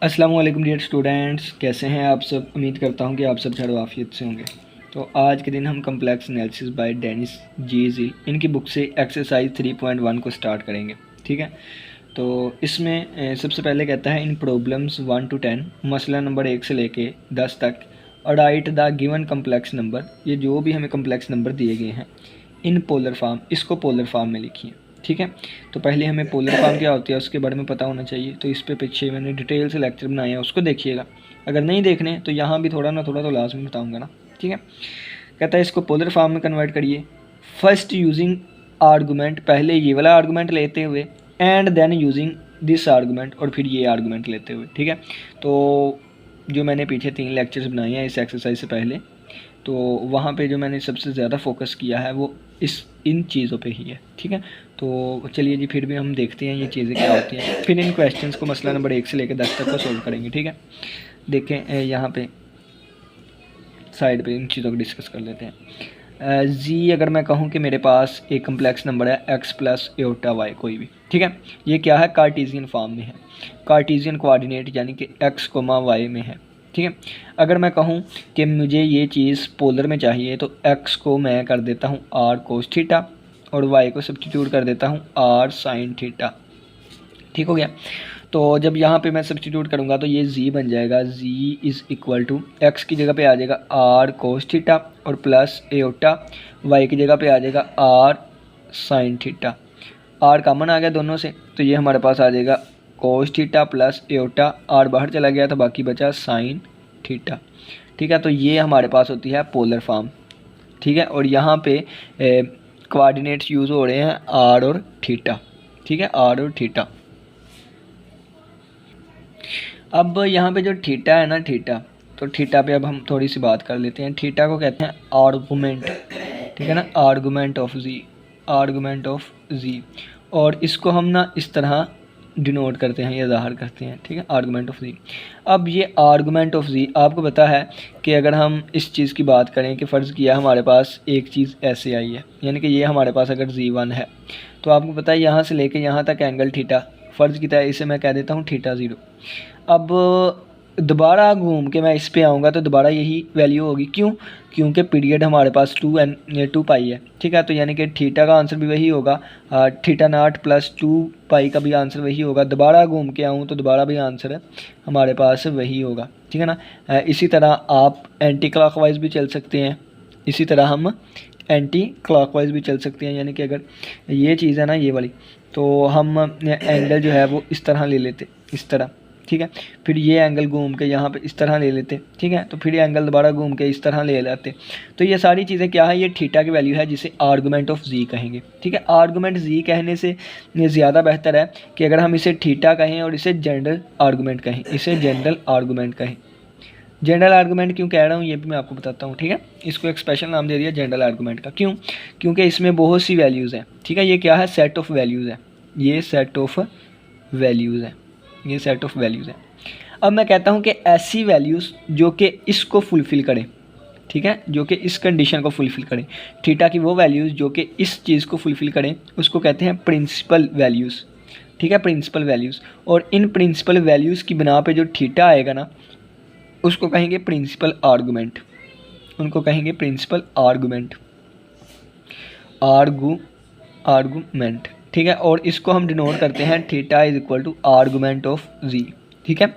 अस्सलाम वालेकुम dear students, कैसे हैं आप सब। उम्मीद करता हूं कि आप सब खैर आफियत से होंगे। तो आज के दिन हम कम्प्लेक्स एनालिसिस बाय डेनिस जी ज़िल इनकी बुक से एक्सरसाइज 3.1 को स्टार्ट करेंगे। ठीक है, तो इसमें सबसे पहले कहता है इन प्रॉब्लम्स 1 to 10, मसला नंबर 1 से लेके 10 तक, और right the given complex number. ये जो भी हमें कम्प्लेक्स नंबर दिए गए हैं इन पोलर फॉर्म, इसको पोलर फॉर्म में लिखिए। ठीक है, तो पहले हमें पोलर फॉर्म क्या होती है उसके बारे में पता होना चाहिए। तो इस पे पीछे मैंने डिटेल से लेक्चर बनाए हैं, उसको देखिएगा। अगर नहीं देखने तो यहाँ भी थोड़ा ना थोड़ा तो लाजमी बताऊँगा ना। ठीक है, कहता है इसको पोलर फॉर्म में कन्वर्ट करिए। फर्स्ट यूजिंग आर्गूमेंट, पहले ये वाला आर्गूमेंट लेते हुए, and then using this argument, और फिर ये आर्गूमेंट लेते हुए। ठीक है, तो जो मैंने पीछे 3 लेक्चर्स बनाए हैं इस एक्सरसाइज से पहले, तो वहाँ पे जो मैंने सबसे ज़्यादा फोकस किया है वो इन चीज़ों पे ही है। ठीक है, तो चलिए जी, फिर भी हम देखते हैं ये चीज़ें क्या होती हैं, फिर इन क्वेश्चंस को मसला नंबर 1 से लेकर 10 तक को सोल्व करेंगे। ठीक है, देखें यहाँ पे साइड पे इन चीज़ों को डिस्कस कर लेते हैं। जी, अगर मैं कहूँ कि मेरे पास एक कम्प्लेक्स नंबर है x प्लस एटा वाई, कोई भी। ठीक है, ये क्या है, कार्टेशियन फॉर्म में है, कार्टेशियन कोऑर्डिनेट यानी कि x, y में है। ठीक है, अगर मैं कहूँ कि मुझे ये चीज़ पोलर में चाहिए तो x को मैं कर देता हूँ r कोस थीटा और y को सब्स्टिट्यूट कर देता हूँ r साइन थीटा। ठीक हो गया, तो जब यहाँ पे मैं सब्स्टिट्यूट करूँगा तो ये z बन जाएगा, z is equal to x की जगह पे आ जाएगा r कोस थीटा और प्लस एटा, y की जगह पे आ जाएगा r sine theta. r common आ गया दोनों से, तो ये हमारे पास आ जाएगा cos theta plus iota, r बाहर चला गया तो बाकी बचा साइन थीटा। ठीक है, तो ये हमारे पास होती है पोलर फॉर्म। ठीक है, और यहाँ पे कोऑर्डिनेट्स यूज़ हो रहे हैं r और थीटा। ठीक है, r और थीटा। अब यहाँ पे जो थीटा है ना, थीटा, तो थीटा पे अब हम थोड़ी सी बात कर लेते हैं। थीटा को कहते हैं आर्गूमेंट। ठीक है ना, argument of z, argument of z, और इसको हम ना इस तरह डिनोट करते हैं या ज़ाहिर करते हैं। ठीक है, आर्गूमेंट ऑफ जी। अब ये आर्गूमेंट ऑफ जी, आपको पता है कि अगर हम इस चीज़ की बात करें कि फ़र्ज़ किया हमारे पास एक चीज़ ऐसे आई है, यानी कि ये हमारे पास अगर जी1 है, तो आपको पता है यहाँ से लेके यहाँ तक एंगल थीटा, फ़र्ज़ की तरह इसे मैं कह देता हूँ थीटा 0। अब दोबारा घूम के मैं इस पे आऊँगा तो दोबारा यही वैल्यू होगी। क्यों? क्योंकि पीरियड हमारे पास 2 पाई है। ठीक है, तो यानी कि थीटा का आंसर भी वही होगा, थीटा नॉट प्लस 2 पाई का भी आंसर वही होगा। दोबारा घूम के आऊँ तो दोबारा भी आंसर हमारे पास वही होगा। ठीक है ना, इसी तरह आप एंटी क्लॉकवाइज भी चल सकते हैं, इसी तरह हम एंटी क्लॉकवाइज भी चल सकते हैं। यानी कि अगर ये चीज़ है ना ये वाली, तो हम एंगल जो है वो इस तरह ले लेते, इस तरह। ठीक है, फिर ये एंगल घूम के यहाँ पे इस तरह ले लेते। ठीक है, तो फिर ये एंगल दोबारा घूम के इस तरह ले लेते। तो ये सारी चीज़ें क्या है, ये थीटा की वैल्यू है जिसे आर्गूमेंट ऑफ जी कहेंगे। ठीक है, आर्गूमेंट जी कहने से ज़्यादा बेहतर है कि अगर हम इसे थीटा कहें और इसे जनरल आर्गूमेंट कहें, इसे जनरल आर्गूमेंट कहें। जनरल आर्गूमेंट क्यों कह रहा हूँ ये भी मैं आपको बताता हूँ। ठीक है, इसको एक स्पेशल नाम दे दिया जनरल आर्गूमेंट का। क्यों? क्योंकि इसमें बहुत सी वैल्यूज़ हैं। ठीक है, ये क्या है, सेट ऑफ वैल्यूज़ है, ये सेट ऑफ वैल्यूज़ है, ये सेट ऑफ वैल्यूज़ है। अब मैं कहता हूँ कि ऐसी वैल्यूज़ जो कि इसको फुलफ़िल करें, ठीक है, जो कि इस कंडीशन को फुलफ़िल करें, थीटा की वो वैल्यूज़ जो कि इस चीज़ को फुलफ़िल करें, उसको कहते हैं प्रिंसिपल वैल्यूज़। ठीक है, प्रिंसिपल वैल्यूज़। और इन प्रिंसिपल वैल्यूज़ की बिना पे जो थीटा आएगा ना, उसको कहेंगे प्रिंसिपल आर्गूमेंट, उनको कहेंगे प्रिंसिपल आर्गूमेंट, आर्गूमेंट। ठीक है, और इसको हम डिनोट करते हैं theta is equal to argument of z. ठीक है,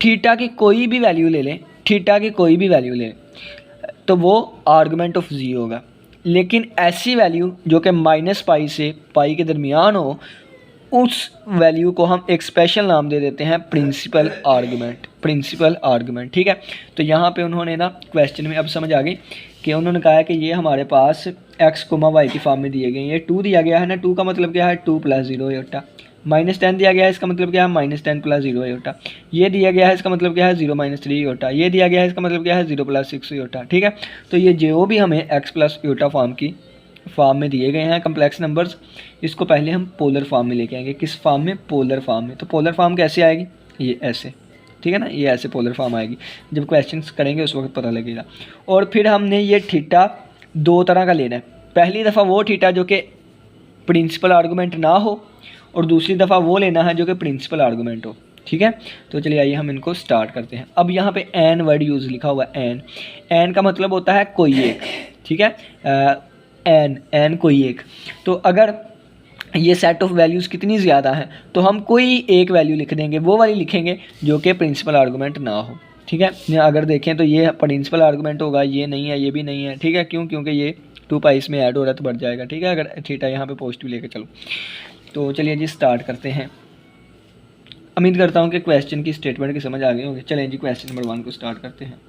थीटा की कोई भी वैल्यू ले लें, थीटा की कोई भी वैल्यू ले लें तो वो आर्गूमेंट ऑफ जी होगा। लेकिन ऐसी वैल्यू जो कि माइनस पाई से पाई के दरमियान हो, उस वैल्यू को हम एक स्पेशल नाम दे देते हैं प्रिंसिपल आर्गूमेंट, प्रिंसिपल आर्गूमेंट। ठीक है, तो यहाँ पे उन्होंने ना क्वेश्चन में अब समझ आ गई कि उन्होंने कहा है कि ये हमारे पास x, y की फॉर्म में दिए गए हैं। ये 2 दिया गया है ना, 2 का मतलब क्या है, 2 + 0 एटा। -10 दिया गया है, इसका मतलब क्या है, -10 + 0 एटा। ये दिया गया है, इसका मतलब क्या है, 0 - 3 एटा। ये दिया गया है, इसका मतलब क्या है, 0 + 6 एटा। ठीक है, तो ये जो भी हमें x + एटा फॉर्म में दिए गए हैं कम्प्लेक्स नंबर्स, इसको पहले हम पोलर फॉर्म में लेके आएंगे। किस फॉर्म में, पोलर फॉर्म में। तो पोलर फॉर्म कैसे आएगी, ये ऐसे। ठीक है ना, ये ऐसे पोलर फॉर्म आएगी। जब क्वेश्चंस करेंगे उस वक्त पता लगेगा। और फिर हमने ये थीटा 2 तरह का लेना है। पहली दफ़ा वो थीटा जो कि प्रिंसिपल आर्गूमेंट ना हो, और दूसरी दफ़ा वो लेना है जो कि प्रिंसिपल आर्गूमेंट हो। ठीक है। तो चलिए आइए हम इनको स्टार्ट करते हैं। अब यहाँ पे एन वर्ड यूज़ लिखा हुआ है, एन, एन का मतलब होता है कोई एक, ठीक है, एन, एन कोई एक। तो अगर ये सेट ऑफ वैल्यूज़ कितनी ज़्यादा है तो हम कोई एक वैल्यू लिख देंगे, वो वाली लिखेंगे जो कि प्रिंसिपल आर्गूमेंट ना हो, ठीक है। अगर देखें तो ये प्रिंसिपल आर्गूमेंट होगा, ये नहीं है, ये भी नहीं है, ठीक है। क्यों? क्योंकि ये 2 पाई इसमें ऐड हो रहा है तो बढ़ जाएगा, ठीक है, अगर थीटा यहाँ पे पॉजिटिव लेके चलो। तो चलिए जी स्टार्ट करते हैं। उम्मीद करता हूँ कि क्वेश्चन की स्टेटमेंट की समझ आ गई होगी। चलें जी क्वेश्चन नंबर 1 को स्टार्ट करते हैं।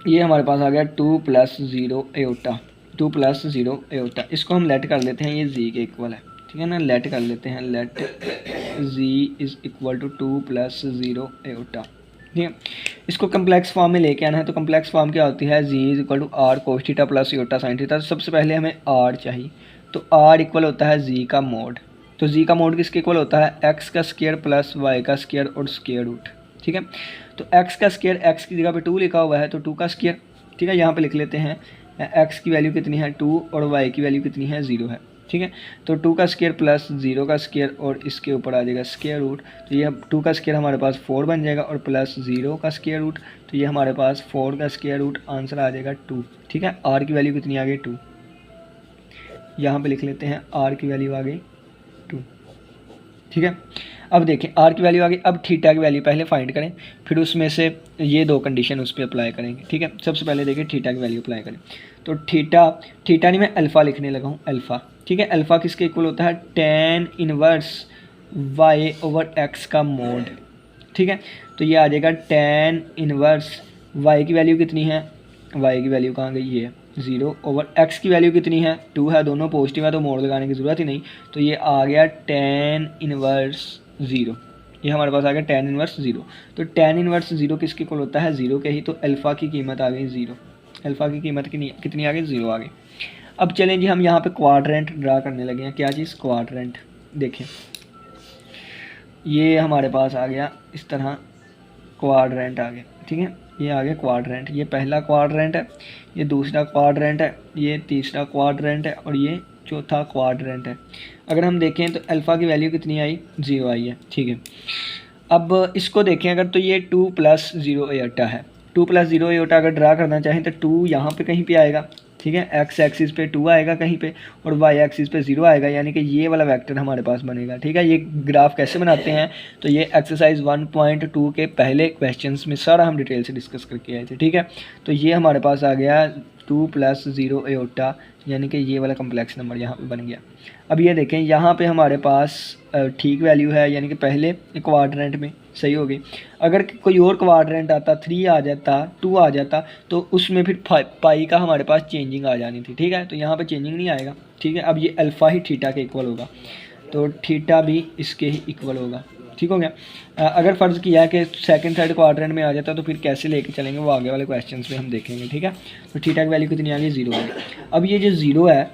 ये हमारे पास आ गया 2 + 0 एओटा, 2 + 0 एओटा। इसको हम लेट कर लेते हैं, ये जी के इक्वल है, ठीक है ना, लेट कर लेते हैं, let z is equal to 2 + 0 iota, ठीक है। इसको कम्प्लेक्स फॉर्म में लेके आना है। तो कम्प्लेक्स फॉर्म क्या होती है, z is equal to r cos theta plus iota sine theta. तो सबसे पहले हमें आर चाहिए, तो आर इक्वल होता है जी का मोड। तो जी का मोड किसके इक्वल होता है, एक्स का स्क्वायर प्लस वाई का स्क्वायर और स्क्वायर रूट, ठीक है। तो x का स्क्वायर, x की जगह पे 2 लिखा हुआ है तो 2 का स्क्वायर, ठीक है। यहाँ पे लिख लेते हैं x की वैल्यू कितनी है 2 और y की वैल्यू कितनी है 0 है, ठीक है। तो 2 का स्क्वायर प्लस 0 का स्क्वायर और इसके ऊपर आ जाएगा स्क्वायर रूट। तो ये 2 का स्क्वायर हमारे पास 4 बन जाएगा और प्लस 0 का स्क्वायर रूट, तो ये हमारे पास 4 का स्क्वायर रूट, आंसर आ जाएगा 2, ठीक है। r की वैल्यू कितनी आ गई 2, यहाँ पे लिख लेते हैं r की वैल्यू आ गई 2, ठीक है। अब देखें r की वैल्यू आ गई। अब थीटा की वैल्यू पहले फाइंड करें, फिर उसमें से ये 2 कंडीशन उस पर अप्लाई करेंगे, ठीक है। सबसे पहले देखिए थीटा की वैल्यू अप्लाई करें। तो थीटा नहीं, मैं अल्फ़ा लिखने लगा हूँ, अल्फ़ा, ठीक है। अल्फ़ा किसके इक्वल होता है, tan इनवर्स y/x का मोड, ठीक है। तो ये आ जाएगा tan इनवर्स y की वैल्यू कितनी है, y की वैल्यू कहाँ गई, ये 0/x की वैल्यू कितनी है 2 है, दोनों पॉजिटिव है तो मोड लगाने की ज़रूरत ही नहीं। तो ये आ गया tan इनवर्स 0, ये हमारे पास आ गया tan इनवर्स 0। तो tan इनवर्स 0 किसके इक्वल होता है, 0 के ही। तो अल्फ़ा की कीमत आ गई 0, अल्फ़ा की कीमत कितनी आ गई, 0 आ गई। अब चलें जी हम यहाँ पे क्वाड्रेंट ड्रा करने लगे हैं। क्या चीज़, क्वाड्रेंट। देखें ये हमारे पास आ गया इस तरह क्वाड्रेंट आ गया, ठीक है। ये आ गया क्वाड्रेंट, ये पहला क्वाड्रेंट है, ये दूसरा क्वाड्रेंट है, ये तीसरा क्वाड्रेंट है और ये चौथा क्वाड्रेंट है। अगर हम देखें तो अल्फ़ा की वैल्यू कितनी आई, 0 आई है, ठीक है। अब इसको देखें अगर, तो ये 2 + 0 एटा है, 2 + 0 एटा अगर ड्रा करना चाहें तो 2 यहाँ पे कहीं पे आएगा, ठीक है। एक्स एक्सिस पे 2 आएगा कहीं पे और वाई एक्सिस पे 0 आएगा, यानी कि ये वाला वेक्टर हमारे पास बनेगा, ठीक है। ये ग्राफ कैसे बनाते हैं, तो ये एक्सरसाइज 1.2 के पहले क्वेश्चंस में सारा हम डिटेल से डिस्कस करके आए थे, ठीक है। तो ये हमारे पास आ गया 2 + 0 एटा, यानी कि ये वाला कम्प्लेक्स नंबर यहाँ पे बन गया। अब ये देखें यहाँ पे हमारे पास ठीक वैल्यू है, यानी कि पहले क्वाड्रेंट में सही हो गई। अगर कोई और क्वाड्रेंट आता, 3 आ जाता, 2 आ जाता, तो उसमें फिर पाई का हमारे पास चेंजिंग आ जानी थी, ठीक है। तो यहाँ पे चेंजिंग नहीं आएगा, ठीक है। अब ये अल्फ़ा ही थीटा के इक्वल होगा, तो थीटा भी इसके ही इक्वल होगा, ठीक हो गया। अगर फ़र्ज़ किया कि सेकंड थर्ड क्वाड्रेंट में आ जाता तो फिर कैसे लेके चलेंगे वो आगे वाले क्वेश्चंस में हम देखेंगे, ठीक है। तो थीटा की वैल्यू कितनी आ गई, 0 है। अब ये जो 0 है,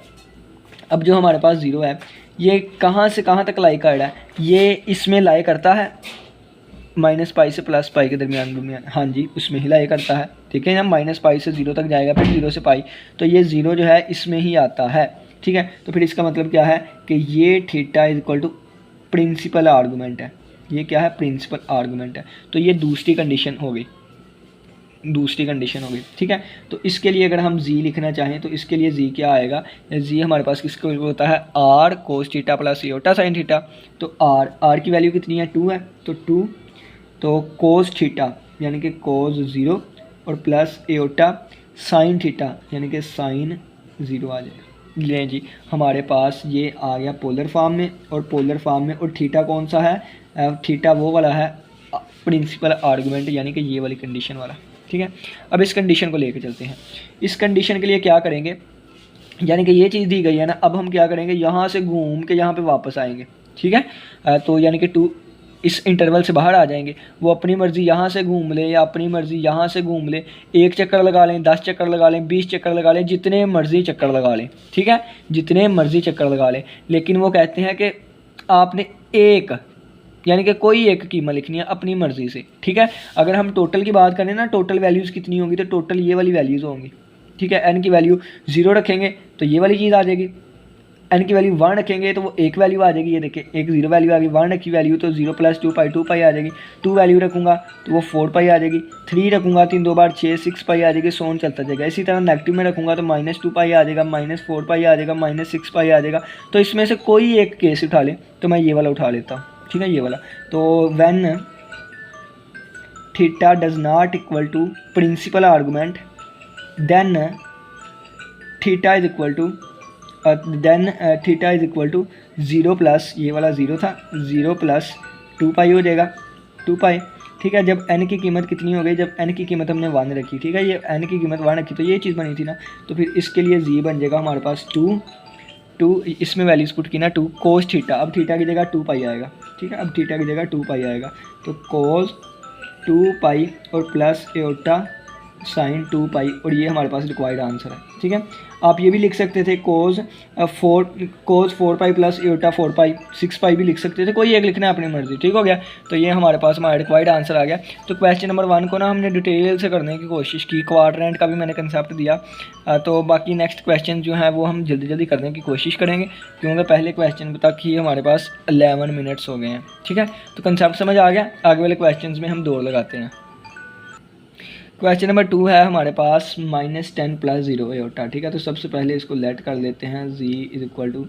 अब जो हमारे पास 0 है ये कहाँ से कहाँ तक लाई कर रहा है, ये इसमें लाई करता है -π से +π के दरमियान, हाँ जी उसमें ही लाई करता है, ठीक है। जब -π से 0 तक जाएगा फिर 0 से π, तो ये 0 जो है इसमें ही आता है, ठीक है। तो फिर इसका मतलब क्या है कि ये theta is equal to principal argument है, ये क्या है, प्रिंसिपल आर्गूमेंट है। तो ये दूसरी कंडीशन हो गई, ठीक है। तो इसके लिए अगर हम जी लिखना चाहें तो इसके लिए जी क्या आएगा, जी हमारे पास किसको होता है, are cos theta plus Etah sign theta. तो आर की वैल्यू कितनी है, 2 है, तो 2, तो कोस थीटा यानी कि कोस 0 और प्लस एटा साइन थीटा यानी कि साइन 0 आ जाएगा। लें जी हमारे पास ये आ गया पोलर फॉर्म में, और पोलर फॉर्म में, और थीटा कौन सा है, थीटा वो वाला है प्रिंसिपल आर्गूमेंट, यानी कि ये वाली कंडीशन वाला, ठीक है। अब इस कंडीशन को लेके चलते हैं। इस कंडीशन के लिए क्या करेंगे, यानी कि ये चीज़ दी गई है ना, अब हम क्या करेंगे, यहाँ से घूम के यहाँ पे वापस आएंगे, ठीक है। तो यानी कि 2 इस इंटरवल से बाहर आ जाएंगे, वो अपनी मर्ज़ी यहाँ से घूम ले या अपनी मर्ज़ी यहाँ से घूम ले, 1 चक्कर लगा लें, 10 चक्कर लगा लें, 20 चक्कर लगा लें, जितने मर्ज़ी चक्कर लगा लें, ठीक है, जितने मर्ज़ी चक्कर लगा लें। लेकिन वो कहते हैं कि आपने एक, यानी कि कोई एक कीमत लिखनी है अपनी मर्ज़ी से, ठीक है। अगर हम टोटल की बात करें ना, टोटल वैल्यूज़ कितनी होंगी, तो टोटल ये वाली वैल्यूज़ होंगी, ठीक है। एन की वैल्यू 0 रखेंगे तो ये वाली चीज़ आ जाएगी, एन की वैल्यू 1 रखेंगे तो वो एक वैल्यू आ जाएगी, ये देखिए एक जीरो वैल्यू आ गई, 1 रखी वैल्यू तो 0 + 2 पाई 2 पाई आ जाएगी, 2 वैल्यू रखूँगा तो वो 4 पाई आ जाएगी, 3 रखूँगा 3 2 बार 6 6 पाई आ जाएगी, सोन चलता जाएगा। इसी तरह नेगेटिव में रखूँगा तो -2 पाई आ जाएगा, -4 पाई आ जाएगा, -6 पाई आ जाएगा। तो इसमें से कोई एक केस उठा लें, तो मैं ये वाला उठा लेता हूँ, ठीक है ये वाला। तो when theta does not equal to principal argument then theta is equal to theta is equal to 0 plus, ये वाला 0 था, 0 + 2 पाई हो जाएगा, 2 पाई, ठीक है। जब n की कीमत कितनी हो गई, जब n की कीमत हमने 1 रखी, ठीक है, ये n की कीमत 1 रखी तो ये चीज़ बनी थी ना, तो फिर इसके लिए z बन जाएगा हमारे पास 2 इसमें वैल्यूज पुट की ना 2 cos थीटा, अब थीटा की जगह 2 पाई आएगा, ठीक है, अब थीटा की जगह 2 पाई आएगा, तो cos 2 पाई और प्लस एओटा साइन 2 पाई, और ये हमारे पास रिक्वायर्ड आंसर है, ठीक है। आप ये भी लिख सकते थे cos 4 पाई प्लस एओटा 4 पाई, 6 पाई भी लिख सकते थे, कोई एक लिखना है अपनी मर्जी, ठीक हो गया। तो ये हमारे पास हमारा रिक्वायर्ड आंसर आ गया। तो क्वेश्चन नंबर 1 को ना हमने डिटेल से करने की कोशिश की, क्वाड्रेंट का भी मैंने कंसेप्ट दिया, तो बाकी नेक्स्ट क्वेश्चन जो है वो हम जल्दी जल्दी करने की कोशिश करेंगे, क्योंकि पहले क्वेश्चन तक ही हमारे पास 11 मिनट्स हो गए हैं, ठीक है। तो कंसेप्ट समझ आ गया, आगे वाले क्वेश्चन में हम दौड़ लगाते हैं। क्वेश्चन नंबर 2 है हमारे पास -10 + 0 एओटा, ठीक है। तो सबसे पहले इसको लेट कर लेते हैं, z is equal to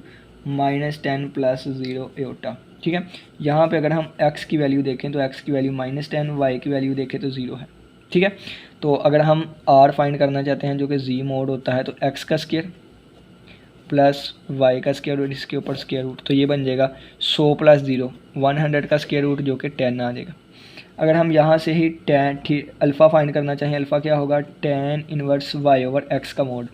-10 + 0 iota, ठीक है। यहाँ पे अगर हम x की वैल्यू देखें तो x की वैल्यू -10, y की वैल्यू देखें तो 0 है, ठीक है। तो अगर हम r फाइंड करना चाहते हैं जो कि z मोड होता है, तो x का स्क्वायर प्लस y का स्क्वायर रूट, इसके ऊपर स्क्वायर रूट, तो ये बन जाएगा 100 + 0 100 का स्क्वायर रूट जो कि 10 आ जाएगा। अगर हम यहाँ से ही अल्फ़ा फाइंड करना चाहें, अल्फ़ा क्या होगा, tan इनवर्स y/x का मोड,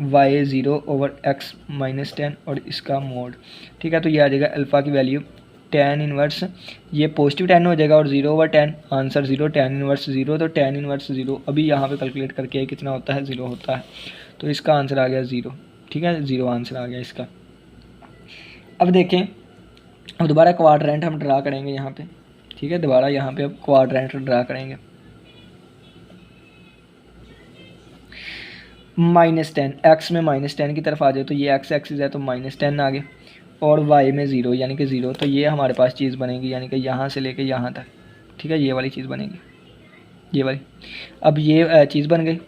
y 0/x - 10 और इसका मोड, ठीक है। तो ये आ जाएगा अल्फ़ा की वैल्यू tan इनवर्स, ये पॉजिटिव 10 हो जाएगा और 0/10 आंसर 0, tan इनवर्स 0, तो tan इनवर्स 0 अभी यहाँ पे कैलकुलेट करके कितना होता है, 0 होता है, तो इसका आंसर आ गया 0, ठीक है, 0 आंसर आ गया इसका। अब देखें, अब दोबारा क्वाड्रेंट हम ड्रा करेंगे यहाँ पे, ठीक है, दोबारा यहाँ पे अब क्वाड्रेंट ड्रा करेंगे। -10 x में -10 की तरफ आ जाए तो ये x एक्सिस है तो -10 आ गए, और y में 0 यानी कि 0, तो ये हमारे पास चीज़ बनेगी, यानी कि यहाँ से लेके यहाँ तक, ठीक है, ये वाली चीज़ बनेगी, ये वाली। अब ये चीज़ बन गई,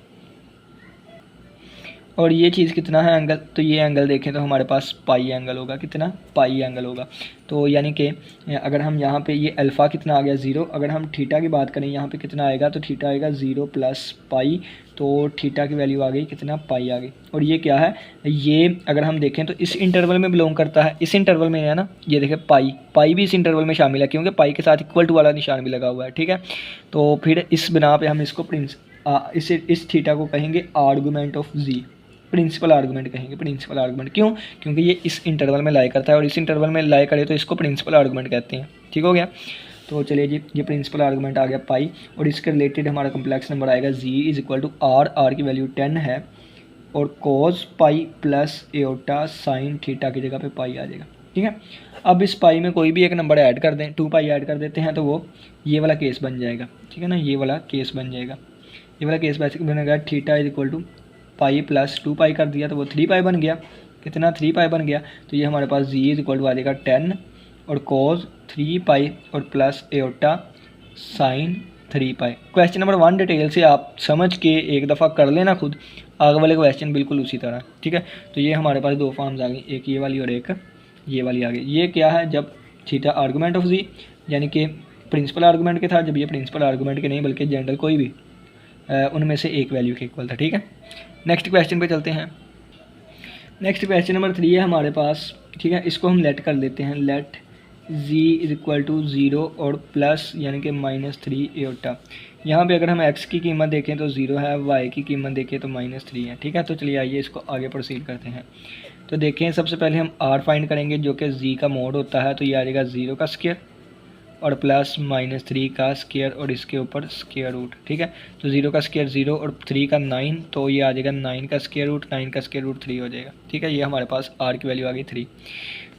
और ये चीज़ कितना है एंगल, तो ये एंगल देखें तो हमारे पास पाई एंगल होगा, कितना, पाई एंगल होगा। तो यानी कि अगर हम यहाँ पे ये अल्फ़ा कितना आ गया 0, अगर हम थीटा की बात करें यहाँ पे कितना आएगा, तो थीटा आएगा 0 + पाई, तो थीटा की वैल्यू आ गई कितना, पाई आ गई। और ये क्या है, ये अगर हम देखें तो इस इंटरवल में बिलोंग करता है, इस इंटरवल में है ना, ये देखें पाई भी इस इंटरवल में शामिल है, क्योंकि पाई के साथ इक्वल टू वाला निशान भी लगा हुआ है, ठीक है। तो फिर इस बिना पे हम इसको इस थीटा को कहेंगे argument of z, principal argument कहेंगे, प्रिंसिपल आर्गूमेंट क्यों, क्योंकि ये इस इंटरवल में लाई करता है, और इस इंटरवल में लाई करे तो इसको प्रिंसिपल आर्गूमेंट कहते हैं, ठीक हो गया। तो चलिए जी, ये प्रिंसिपल आर्गूमेंट आ गया पाई, और इसके रिलेटेड हमारा कम्प्लेक्स नंबर आएगा z is equal to r की वैल्यू 10 है, और cos pi plus iota sine theta की जगह पे पाई आ जाएगा, ठीक है। अब इस पाई में कोई भी एक नंबर ऐड कर दें, 2 पाई ऐड कर देते हैं, तो वो ये वाला केस बन जाएगा, ठीक है ना, ये वाला केस बन जाएगा, ये वाला केस वैसे बनेगा, theta is equal to pi plus 2 pi कर दिया तो वो 3 पाई बन गया, कितना, 3 पाई बन गया। तो ये हमारे पास z इज इक्वल टू आ जाएगा 10 और cos 3 पाई और प्लस एओटा साइन 3 पाई। क्वेश्चन नंबर 1 डिटेल से आप समझ के एक दफ़ा कर लेना खुद, आगे वाले क्वेश्चन बिल्कुल उसी तरह, ठीक है। तो ये हमारे पास 2 फॉर्म्स आ गई, एक ये वाली और एक ये वाली आ गई। ये क्या है, जब थीटा आर्गूमेंट ऑफ z यानी कि प्रिंसिपल आर्गूमेंट के था, जब ये प्रिंसिपल आर्गूमेंट के नहीं बल्कि जनरल कोई भी उनमें से एक वैल्यू के इक्वल था, ठीक है। नेक्स्ट क्वेश्चन पे चलते हैं। नेक्स्ट क्वेश्चन नंबर 3 है हमारे पास, ठीक है, इसको हम लेट कर लेते हैं, let z is equal to 0 और प्लस यानी कि -3 एओटा। यहाँ पे अगर हम x की कीमत देखें तो 0 है, y की कीमत देखें तो -3 है, ठीक है। तो चलिए आइए इसको आगे प्रोसीड करते हैं। तो देखें, सबसे पहले हम r फाइंड करेंगे जो कि z का मोड होता है, तो ये आ जाएगा 0 का स्क्वायर और प्लस -3 का स्क्वायर और इसके ऊपर स्क्वायर रूट, ठीक है। तो 0 का स्क्वायर 0 और 3 का 9, तो ये आ जाएगा 9 का स्क्वायर रूट, 9 का स्क्वायर रूट 3 हो जाएगा, ठीक है। ये हमारे पास r की वैल्यू आ गई 3।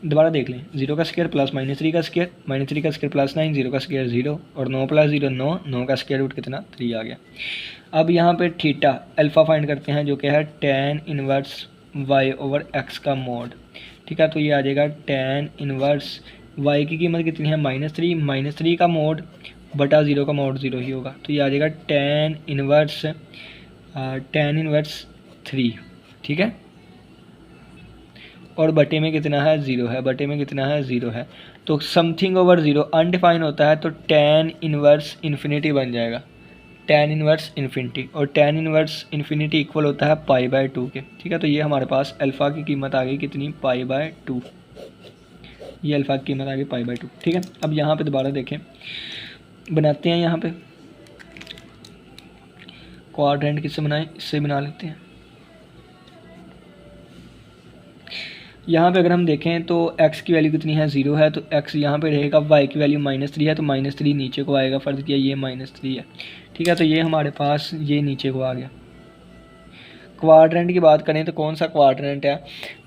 दोबारा देख लें, 0 का स्क्वायर प्लस -3 का स्क्वायर, -3 का स्क्वायर प्लस 9, 0 का स्क्वायर 0 और 9 + 0 9, 9 का स्क्वायर रूट कितना, 3 आ गया। अब यहाँ पे थीटा अल्फ़ा फाइंड करते हैं जो कि है tan inverse y over x का मॉड, ठीक है। तो ये आ जाएगा tan इनवर्स वाई की कीमत कितनी है -3 का मॉड बटा 0 का मॉड 0 ही होगा, तो ये आ जाएगा tan इनवर्स 3, ठीक है। और बटे में कितना है 0 है, बटे में कितना है 0 है। तो समथिंग ओवर 0 अनडिफाइन होता है तो tan इनवर्स इन्फिनिटी बन जाएगा, tan इनवर्स इन्फिनिटी, और tan इनवर्स इन्फिनिटी इक्वल होता है π/2 के, ठीक है। तो ये हमारे पास अल्फ़ा की कीमत आ गई कितनी π/2, ये अल्फ़ा की कीमत आ गई π/2, ठीक है। अब यहाँ पे दोबारा देखें, बनाते हैं यहाँ पे क्वाड्रेंट, किससे बनाएं, इससे बना लेते हैं। यहाँ पे अगर हम देखें तो x की वैल्यू कितनी है 0 है, तो x यहाँ पे रहेगा, y की वैल्यू -3 है तो -3 नीचे को आएगा, फ़र्ज़ किया ये -3 है, ठीक है। तो ये हमारे पास ये नीचे को आ गया। क्वाड्रेंट की बात करें तो कौन सा क्वाड्रेंट है,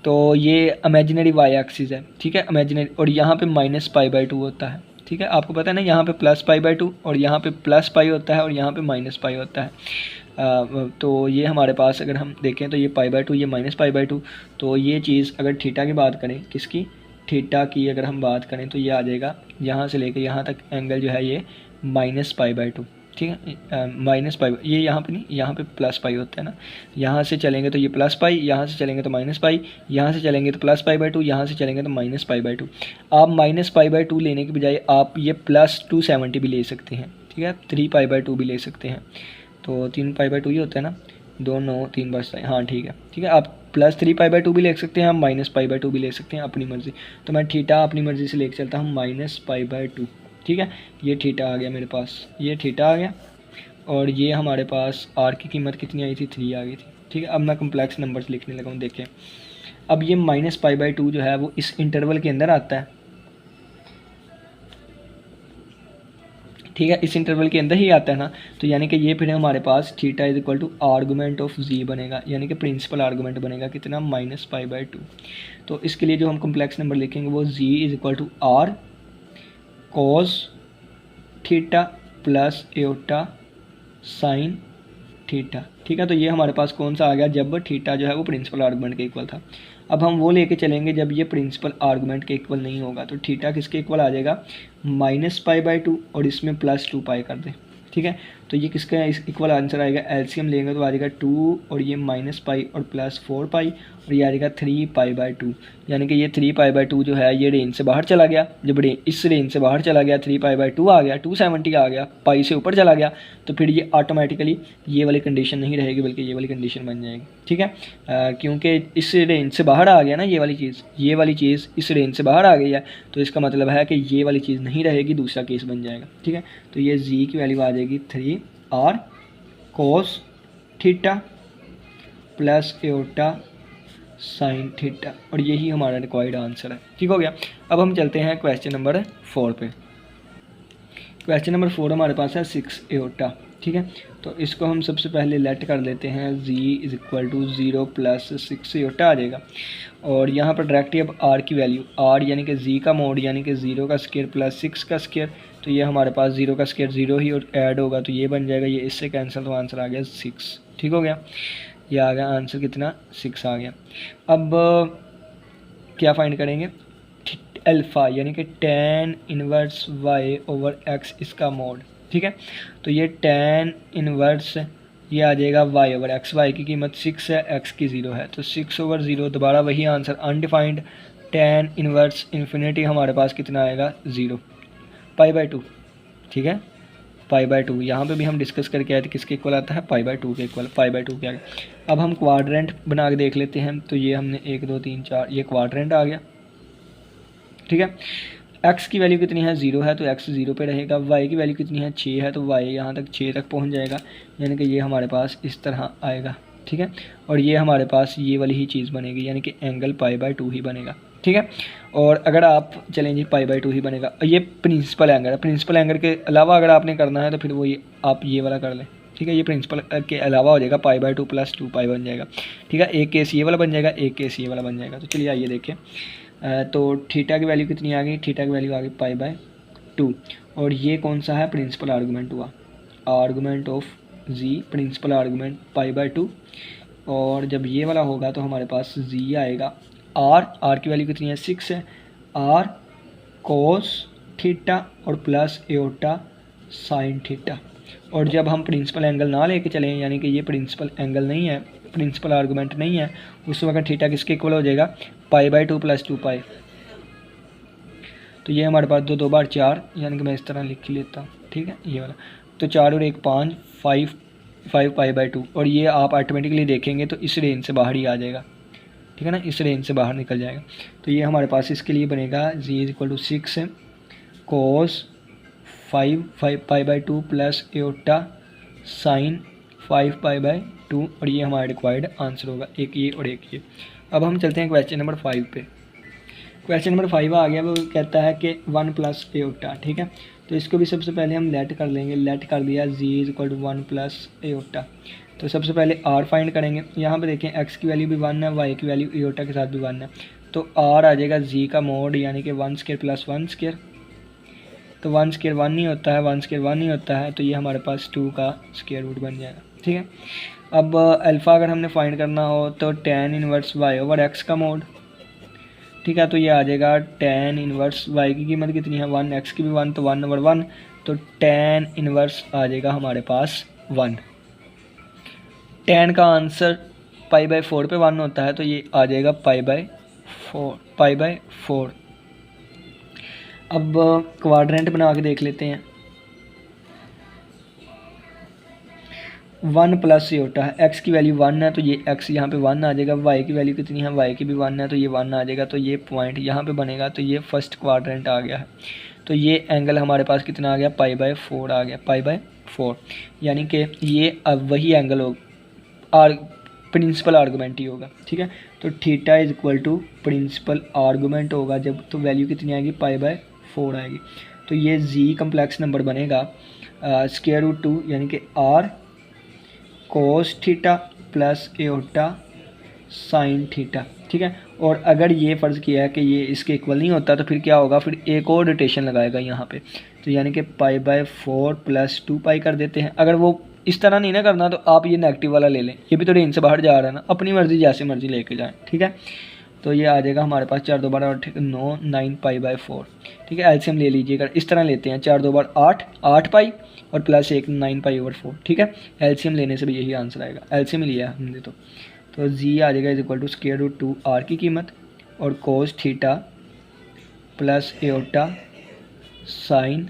तो ये इमेजिनरी y एक्सिस है, ठीक है, इमेजिनरी, और यहाँ पे -π/2 होता है, ठीक है। आपको पता है ना, यहाँ पे +π/2 और यहाँ पे +π होता है और यहाँ पे -π होता है। तो ये हमारे पास अगर हम देखें तो ये π/2, ये -π/2, तो ये चीज़ अगर थीटा की बात करें, किसकी, थीटा की अगर हम बात करें तो ये आ जाएगा यहाँ से लेकर यहाँ तक एंगल जो है ये -π/2, ठीक है। -π, ये यहाँ पे नहीं, यहाँ पे +π होता है ना, यहाँ से चलेंगे तो ये +π, यहाँ से चलेंगे तो -π, यहाँ से चलेंगे तो +π/2, यहाँ से चलेंगे तो -π/2। आप -π/2 लेने के बजाय आप ये +270 भी ले सकते हैं, ठीक है, 3π/2 भी ले सकते हैं। तो 3π/2 ही होता है ना, 2 9 3 बचता है, हाँ ठीक है, ठीक है। आप +3π/2 भी ले सकते हैं, आप -π/2 भी ले सकते हैं, अपनी मर्ज़ी। तो मैं थीटा अपनी मर्ज़ी से लेकर चलता हूँ -π/2, ठीक है। ये थीटा आ गया मेरे पास, ये थीटा आ गया, और ये हमारे पास आर की कीमत कितनी आई थी 3 आ गई थी, ठीक है। अब मैं कम्प्लेक्स नंबर्स लिखने लगा हूँ, देखें। अब ये -π/2 जो है वो इस इंटरवल के अंदर आता है, ठीक है, इस इंटरवल के अंदर ही आता है ना। तो यानी कि ये फिर हमारे पास theta is equal to argument of z बनेगा, यानी कि प्रिंसिपल आर्गूमेंट बनेगा कितना -π/2। तो इसके लिए जो हम कम्प्लेक्स नंबर लिखेंगे वो z is equal to r cos theta plus iota sine theta, ठीक है। तो ये हमारे पास कौन सा आ गया, जब थीटा जो है वो प्रिंसिपल आर्गूमेंट के इक्वल था। अब हम वो लेके चलेंगे जब ये प्रिंसिपल आर्गूमेंट के इक्वल नहीं होगा, तो थीटा किसके इक्वल आ जाएगा -π/2 और इसमें +2π कर दें, ठीक है। तो ये किसका इक्वल आंसर आएगा, एलसीएम लेंगे तो आ जाएगा 2 और ये -π और +4π और ये आ जाएगा 3π/2, यानी कि ये 3π/2 जो है ये रेंज से बाहर चला गया। जब इस रेंज से बाहर चला गया 3π/2 आ गया, 270 आ गया, पाई से ऊपर चला गया, तो फिर ये ऑटोमेटिकली ये वाली कंडीशन नहीं रहेगी बल्कि ये वाली कंडीशन बन जाएगी, ठीक है। क्योंकि इस रेंज से बाहर आ गया ना, ये वाली चीज़ इस रेंज से बाहर आ गई है, तो इसका मतलब है कि ये वाली चीज़ नहीं रहेगी, दूसरा केस बन जाएगा, ठीक है। तो ये जी की वैल्यू आ जाएगी 3r cos theta plus iota sine theta, और यही हमारा रिक्वायर्ड आंसर है, ठीक हो गया। अब हम चलते हैं क्वेश्चन नंबर 4 पे। क्वेश्चन नंबर 4 हमारे पास है 6 एओटा, ठीक है। तो इसको हम सबसे पहले लेट कर लेते हैं, z is equal to 0 plus 6 iota आ जाएगा, और यहाँ पर डायरेक्टली अब r की वैल्यू, r यानी कि z का मोड यानी कि 0 का स्क्वायर प्लस 6 का स्क्वायर, तो ये हमारे पास 0 का स्क्वायर 0 ही और ऐड होगा तो ये बन जाएगा, ये इससे कैंसिल, तो आंसर आ गया 6, ठीक हो गया। ये आ गया आंसर कितना 6 आ गया। अब क्या फाइंड करेंगे, अल्फ़ा यानी कि tan inverse y over x इसका मोड, ठीक है। तो ये tan इनवर्स ये आ जाएगा y ओवर x, y की कीमत 6 है, x की 0 है, तो 6 ओवर 0, दोबारा वही answer undefined, tan inverse infinity हमारे पास कितना आएगा 0, π/2, ठीक है, π/2। यहाँ पे भी हम डिस्कस करके आए थे किसके इक्वल आता है, π/2 के इक्वल, π/2 के आगे। अब हम क्वाड्रेंट बना के देख लेते हैं, तो ये हमने 1 2 3 4 ये क्वाड्रेंट आ गया, ठीक है। x की वैल्यू कितनी है 0 है, तो x 0 पे रहेगा, y की वैल्यू कितनी है 6 है, तो y यहाँ तक 6 तक पहुँच जाएगा, यानी कि ये हमारे पास इस तरह आएगा, ठीक है। और ये हमारे पास ये वाली ही चीज़ बनेगी, यानी कि एंगल π/2 ही बनेगा, ठीक है। और अगर आप चलें जी π/2 ही बनेगा, ये प्रिंसिपल एंगल है, प्रिंसिपल एंगल के अलावा अगर आपने करना है तो फिर वो आप ये वाला कर लें, ठीक है। ये प्रिंसिपल के अलावा हो जाएगा, π/2 प्लस 2π बन जाएगा, ठीक है। एक केस ये वाला बन जाएगा, एक केस ये वाला बन जाएगा। तो चलिए आइए देखें, तो थीटा की वैल्यू कितनी आ गई, थीटा की वैल्यू आ गई π/2, और ये कौन सा है, प्रिंसिपल आर्गूमेंट हुआ, argument of z, principal argument π/2 और जब ये वाला होगा तो हमारे पास जी आएगा। आर की वैल्यू कितनी है 6 है, आर कोस थीटा और प्लस एओटा साइन थीटा। और जब हम प्रिंसिपल एंगल ना लेके चलें, यानी कि ये प्रिंसिपल एंगल नहीं है, प्रिंसिपल आर्गूमेंट नहीं है, उस वक्त थीटा किसके इक्वल हो जाएगा π/2 + 2π। तो ये हमारे पास 2 2 बार 4, यानी कि मैं इस तरह लिख लेता हूँ, ठीक है ये वाला। तो 4 और 1 5, 5 π/2। और ये आप ऑटोमेटिकली देखेंगे तो इस रेंज से बाहर ही आ जाएगा, ठीक है ना, इस रेंज से बाहर निकल जाएगा। तो ये हमारे पास इसके लिए बनेगा z = 6 cos 5 π/2 plus iota sign 5 π/2। और ये हमारा रिक्वायर्ड आंसर होगा, एक ये और एक ये। अब हम चलते हैं क्वेश्चन नंबर 5 पे। क्वेश्चन नंबर 5 आ गया, वो कहता है कि 1 + एओटा, ठीक है। तो इसको भी सबसे पहले हम लेट कर लेंगे, लेट कर दिया z = 1 + एओटा। तो सबसे पहले r फाइंड करेंगे। यहाँ पे देखें x की वैल्यू भी 1 है, y की वैल्यू एओटा के साथ भी 1 है। तो r आ जाएगा z का मोड, यानी कि 1² + 1²। तो 1² 1 नहीं होता है, 1² 1 नहीं होता है, तो ये हमारे पास 2 का स्क्वायर रूट बन जाएगा, ठीक है। अब अल्फ़ा अगर हमने फाइंड करना हो तो tan 1 y/x का मोड, ठीक है। तो ये आ जाएगा tan 1 y की कीमत कितनी है 1, x की भी 1, तो 1/1, तो tan 1 आ जाएगा हमारे पास 1। tan का आंसर π/4 पे 1 होता है, तो ये आ जाएगा π/4। अब क्वाड्रेंट बना के देख लेते हैं। 1 + एओटा है, x की वैल्यू 1 है, तो ये x यहाँ पे 1 आ जाएगा। y की वैल्यू कितनी है, y की भी 1 है, तो ये 1 आ जाएगा। तो ये पॉइंट यहाँ पे बनेगा, तो ये फर्स्ट क्वाड्रेंट आ गया है। तो ये एंगल हमारे पास कितना आ गया π/4 आ गया, π/4, यानी कि ये अब वही एंगल हो प्रिंसिपल आर्गूमेंट ही होगा, ठीक है। तो थीटा = प्रिंसिपल आर्गूमेंट होगा जब, तो वैल्यू कितनी आएगी π/4 आएगी। तो ये z कम्प्लेक्स नंबर बनेगा √2, यानी कि r cos theta plus iota sine theta, ठीक है। और अगर ये फ़र्ज़ किया है कि ये इसके इक्वल नहीं होता, तो फिर क्या होगा, फिर एक और रोटेशन लगाएगा यहाँ पे। तो यानी कि π/4 + 2π कर देते हैं। अगर वो इस तरह नहीं ना करना, तो आप ये नेगेटिव वाला ले लें, ये भी तो रेंज से बाहर जा रहा है ना, अपनी मर्ज़ी जैसे मर्ज़ी लेके जाएँ, ठीक है। तो ये आ जाएगा हमारे पास 4 2 12 8 9 9 π/4, ठीक है। एलसीएम ले लीजिएगा, इस तरह लेते हैं 4 2 8 8 पाई और प्लस 1 9π/4, ठीक है। एलसीएम लेने से भी यही आंसर आएगा, एलसीएम लिया हमने तो जी आ जाएगा = √2r की कीमत और कोस theta plus iota sine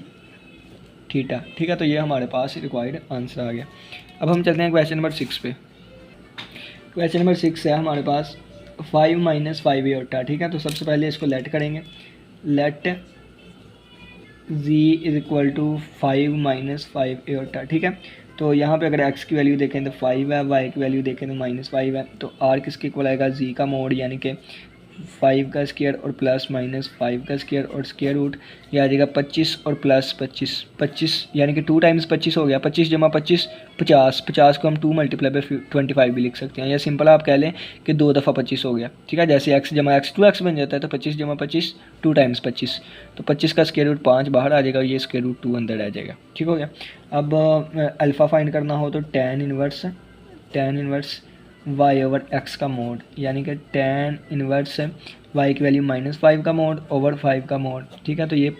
theta, ठीक है। तो ये हमारे पास रिक्वायर्ड आंसर आ गया। अब हम चलते हैं क्वेश्चन नंबर 6 पे। क्वेश्चन नंबर 6 है हमारे पास 5 - 5 एओटा, ठीक है। तो सबसे पहले इसको लेट करेंगे, लेट z = 5 - 5 एओटा, ठीक है। तो यहाँ पे अगर x की वैल्यू देखें तो 5 है, y की वैल्यू देखें तो -5 है। तो r किसके इक्वल आएगा, z का मोड, यानी कि 5 का स्क्वायर और प्लस -5 का स्क्वायर और स्क्वायर रूट, ये आ जाएगा 25 और प्लस 25 यानी कि 2 × 25 हो गया, 25 × 25 50। 50 को हम 2 × 25 भी लिख सकते हैं, या सिंपल आप कह लें कि 2 दफ़ा 25 हो गया, ठीक है। जैसे x × x 2x बन जाता है, तो 25 × 25 2 × 25, तो 25 का स्क्वायर रूट 5 बाहर आ जाएगा, ये स्क्वायर रूट 2 अंदर आ जाएगा, ठीक हो गया। अब अल्फ़ा फाइंड करना हो तो tan 1 y/x का मोड, यानी कि tan 1 y की वैल्यू -5 का मोड ओवर 5 का मोड, ठीक है। तो ये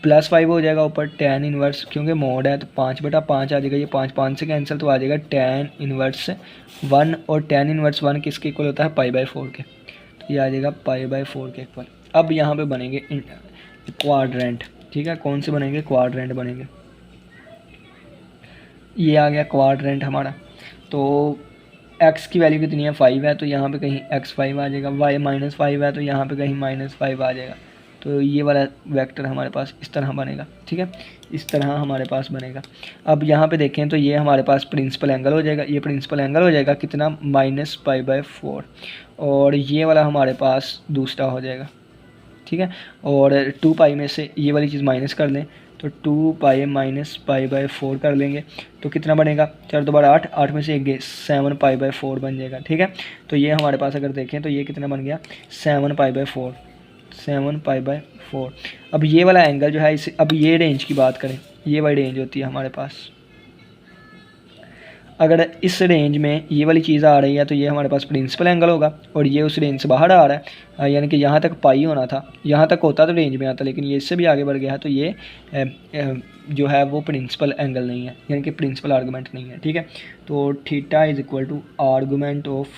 +5 हो जाएगा ऊपर tan 1, क्योंकि मोड है तो 5/5 आ जाएगा, ये 5 से कैंसिल, तो आ जाएगा tan 1 और tan 1 किसके इक्वल होता है π/4 के, तो ये आ जाएगा π/4 के इक्वल। अब यहाँ पे बनेंगे क्वाड्रेंट, ठीक है। कौन से बनेंगे, क्वाड्रेंट बनेंगे। ये आ गया क्वाड्रेंट हमारा। तो x की वैल्यू कितनी है 5 है, तो यहाँ पे कहीं x 5 आ जाएगा, y -5 है, तो यहाँ पे कहीं -5 आ जाएगा। तो ये वाला वेक्टर हमारे पास इस तरह बनेगा, ठीक है, इस तरह हमारे पास बनेगा। अब यहाँ पे देखें तो ये हमारे पास प्रिंसिपल एंगल हो जाएगा, ये प्रिंसिपल एंगल हो जाएगा कितना -π/4, और ये वाला हमारे पास दूसरा हो जाएगा, ठीक है। और 2π में से ये वाली चीज़ माइनस कर लें, तो 2π - π/4 कर लेंगे, तो कितना बनेगा 4 2 8, 8 में से 1 7 π/4 बन जाएगा, ठीक है। तो ये हमारे पास अगर देखें तो ये कितना बन गया 7 π/4। अब ये वाला एंगल जो है इसे, अब ये रेंज की बात करें, ये वाली रेंज होती है हमारे पास। अगर इस रेंज में ये वाली चीज़ आ रही है तो ये हमारे पास प्रिंसिपल एंगल होगा, और ये उस रेंज से बाहर आ रहा है, यानी कि यहाँ तक पाई होना था, यहाँ तक होता तो रेंज में आता, लेकिन ये इससे भी आगे बढ़ गया है, तो ये जो है वो प्रिंसिपल एंगल नहीं है, यानी कि प्रिंसिपल आर्गूमेंट नहीं है। ठीक है, तो theta is equal to argument of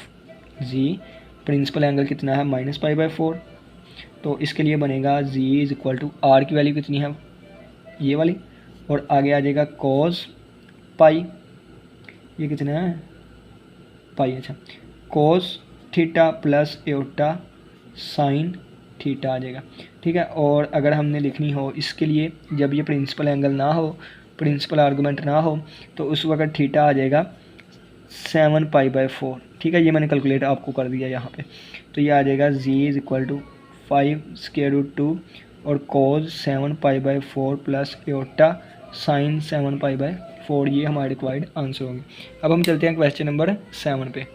z, principal angle कितना है -π/4, तो इसके लिए बनेगा z is equal to r की वैल्यू कितनी है ये वाली, और आगे आ जाएगा कॉस पाई, ये कितना है पाई, अच्छा cos theta plus iota sine theta आ जाएगा। ठीक है, और अगर हमने लिखनी हो इसके लिए, जब ये प्रिंसिपल एंगल ना हो, प्रिंसिपल आर्गूमेंट ना हो, तो उस वक्त थीटा आ जाएगा 7π/4। ठीक है, ये मैंने कैलकुलेट आपको कर दिया यहाँ पे, तो ये आ जाएगा जी इज इक्वल टू 5√2 और कॉस 7π/4 प्लस एओटा साइन 7π/4, ये हमारे रिक्वायर्ड आंसर होंगे। अब हम चलते हैं क्वेश्चन नंबर 7 पे।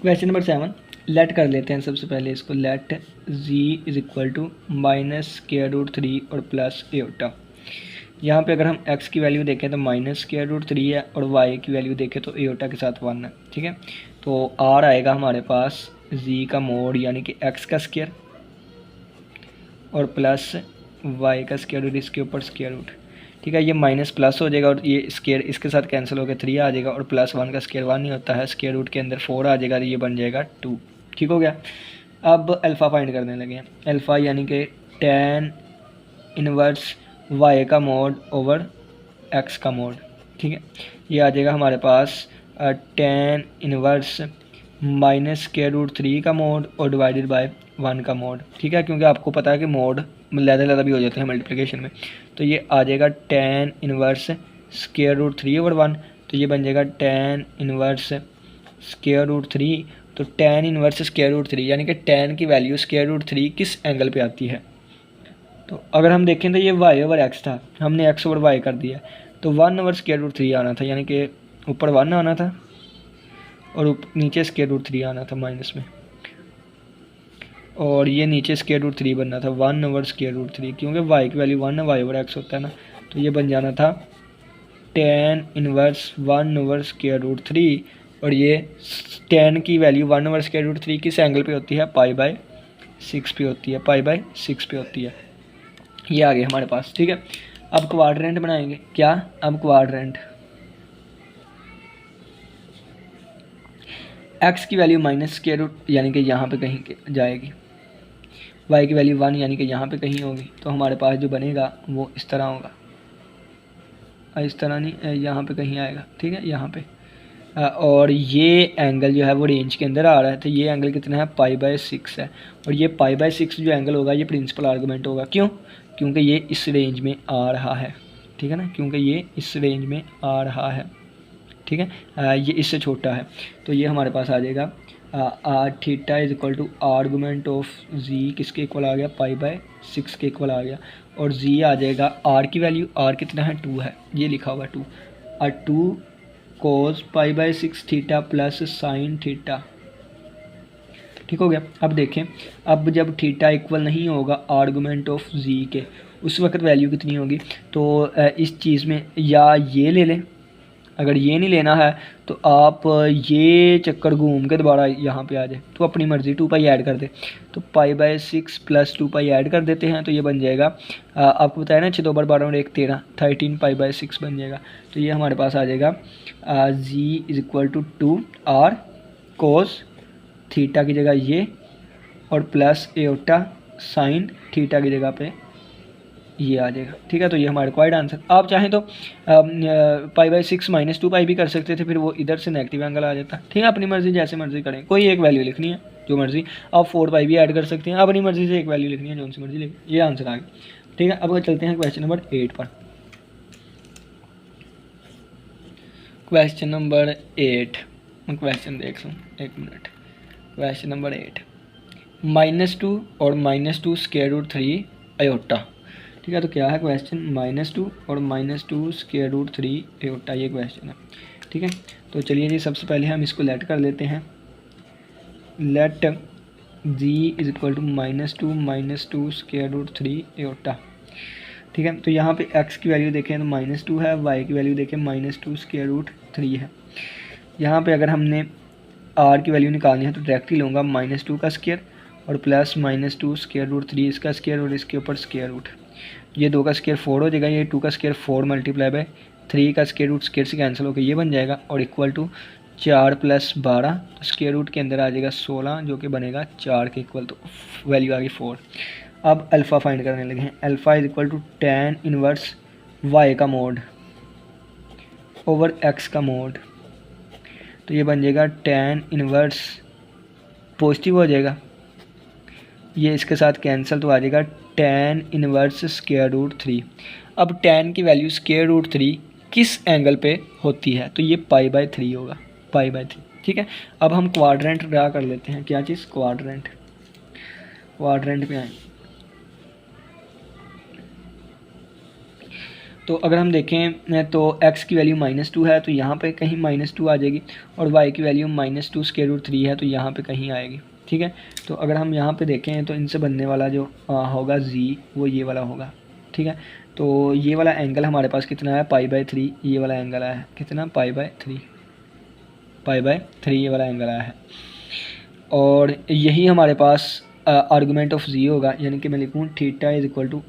क्वेश्चन नंबर 7 लेट कर लेते हैं सबसे पहले इसको, let z is equal to -√3 और प्लस एओटा। यहाँ पे अगर हम x की वैल्यू देखें तो -√3 है, और y की वैल्यू देखें तो एओटा के साथ 1 है। ठीक है, तो r आएगा हमारे पास z का मोड यानी कि x का स्क्वायर और प्लस y का स्क्वायर रूट, इसके ऊपर स्क्वायर रूट। ठीक है, ये माइनस प्लस हो जाएगा और ये स्क्वायर इसके साथ कैंसिल होकर 3 आ जाएगा, और प्लस 1 का स्क्वायर 1 नहीं होता है, स्क्वायर रूट के अंदर 4 आ जाएगा, तो ये बन जाएगा 2। ठीक हो गया। अब अल्फ़ा फाइंड करने लगे हैं, अल्फ़ा यानी कि tan इनवर्स y का मोड ओवर x का मोड। ठीक है, ये आ जाएगा हमारे पास tan इनवर्स -√3 का मोड और डिवाइडेड बाय 1 का मोड। ठीक है, क्योंकि आपको पता है कि मोड लहदा भी हो जाते हैं मल्टीप्लिकेशन में, तो ये आ जाएगा tan इनवर्स √3/1, तो ये बन जाएगा tan इनवर्स √3। तो tan इनवर्स √3 यानी कि tan की वैल्यू √3 किस एंगल पे आती है, तो अगर हम देखें तो ये y/x था, हमने x/y कर दिया, तो 1/√3 आना था, यानी कि ऊपर 1 आना था और नीचे √3 आना था माइनस में, और ये नीचे √3 बनना था 1/√3, क्योंकि y की वैल्यू 1 है, y/x होता है ना, तो ये बन जाना था tan इनवर्स 1/√3, और ये tan की वैल्यू 1/√3 किस एंगल पे होती है, π/6 पे होती है, π/6 पे होती है। ये आ गया हमारे पास। ठीक है, अब क्वाड्रेंट बनाएंगे, क्या अब क्वाड्रेंट x की वैल्यू -√, यानी कि यहाँ पे कहीं जाएगी, y की वैल्यू 1 यानी कि यहाँ पे कहीं होगी, तो हमारे पास जो बनेगा वो इस तरह होगा, इस तरह नहीं, यहाँ पे कहीं आएगा। ठीक है, यहाँ पे, और ये एंगल जो है वो रेंज के अंदर आ रहा है, तो ये एंगल कितना है π/6 है, और ये π/6 जो एंगल होगा ये प्रिंसिपल आर्गूमेंट होगा। क्यों, क्योंकि ये इस रेंज में आ रहा है। ठीक है ना, क्योंकि ये इस रेंज में आ रहा है। ठीक है, ये इससे छोटा है, तो ये हमारे पास आ जाएगा theta is equal to argument of z किसके इक्वल आ गया, π/6 के इक्वल आ गया, और जी आ जाएगा आर की वैल्यू, आर कितना है 2 है, ये लिखा हुआ 2, और 2 cos π/6 theta plus sine theta. ठीक हो गया। अब देखें, अब जब थीटा इक्वल नहीं होगा आर्गूमेंट ऑफ जी के, उस वक्त वैल्यू कितनी होगी, तो इस चीज़ में या ये ले लें, अगर ये नहीं लेना है तो आप ये चक्कर घूम के दोबारा यहाँ पे आ जाए, तो अपनी मर्ज़ी 2π ऐड कर दे, तो π/6 प्लस 2π ऐड कर देते हैं, तो ये बन जाएगा आपको बताया ना 6 2 12 और 1 13, 13π/6 बन जाएगा। तो ये हमारे पास आ जाएगा z is equal to 2r cos theta की जगह ये, और प्लस एओटा साइन थीटा की जगह पे ये आ जाएगा। ठीक है, तो ये हमारा रिक्वायर्ड आंसर। आप चाहें तो π/6 -2π भी कर सकते थे, फिर वो इधर से नेगेटिव एंगल आ जाता। ठीक है, अपनी मर्जी जैसे मर्जी करें, कोई एक वैल्यू लिखनी है जो मर्जी, आप 4π भी ऐड कर सकते हैं, अपनी मर्जी से एक वैल्यू लिखनी है जो सी मर्जी लिखें। ये आंसर आ गया। ठीक है, अब चलते हैं क्वेश्चन नंबर 8 पर। क्वेश्चन नंबर 8 मैं क्वेश्चन देख लूँ, एक मिनट। क्वेश्चन नंबर 8 -2 और -2 √3 आयोटा। ठीक है, तो क्या है क्वेश्चन, -2 और -2 √3 आयोटा, ये क्वेश्चन है। ठीक है, तो चलिए जी, सबसे पहले हम इसको लेट कर लेते हैं, let z is equal to -2 -2 √3 iota. ठीक है। तो यहाँ पे x की वैल्यू देखें तो -2 है, y की वैल्यू देखें -2 स्क्वायर रूट 3 है। यहाँ पे अगर हमने r की वैल्यू निकालनी है तो डायरेक्ट ही लूँगा -2 का स्क्वायर और प्लस -2 स्क्वायर रूट 3 इसका स्क्वायर और इसके ऊपर स्क्वायर रूट। ये 2 का स्क्वायर 4 हो जाएगा, ये 2 का स्क्वायर 4 मल्टीप्लाई बाय 3 का स्क्वायर रूट स्क्वायर से कैंसिल होकर ये बन जाएगा और इक्वल टू 4 + 12 तो स्क्वायर रूट के अंदर आ जाएगा 16 जो कि बनेगा 4 के इक्वल, तो वैल्यू आ गई 4। अब अल्फ़ा फाइंड करने लगे हैं। Alpha is equal to tan inverse y का मोड ओवर x का मोड, तो ये बन जाएगा tan इनवर्स पॉजिटिव हो जाएगा, ये इसके साथ कैंसिल तो आ जाएगा tan इनवर्स स्क्वायर रूट 3। अब tan की वैल्यू स्क्वायर रूट 3 किस एंगल पे होती है, तो ये π/3 होगा, π/3। ठीक है। अब हम क्वाड्रेंट ड्रा कर लेते हैं। क्या चीज़? क्वाड्रेंट। क्वाड्रेंट पे आए तो अगर हम देखें तो x की वैल्यू -2 है तो यहाँ पे कहीं -2 आ जाएगी और y की वैल्यू -2 स्क्वायर रूट 3 है तो यहाँ पे कहीं आएगी। ठीक है। तो अगर हम यहाँ पे देखें तो इनसे बनने वाला जो होगा z वो ये वाला होगा। ठीक है। तो ये वाला एंगल हमारे पास कितना है? π/3। ये वाला एंगल आया है कितना? π/3। π/3 ये वाला एंगल आया है और यही हमारे पास आर्गूमेंट ऑफ z होगा, यानी कि मैं लिखूँ theta is equal to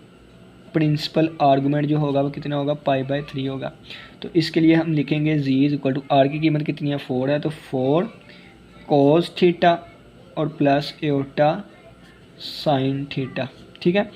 principal argument जो होगा वो कितना होगा? π/3 होगा। तो इसके लिए हम लिखेंगे z is equal to r की कीमत कितनी है? 4 है, तो 4 cos थीटा और प्लस एओटा साइन थीटा। ठीक है।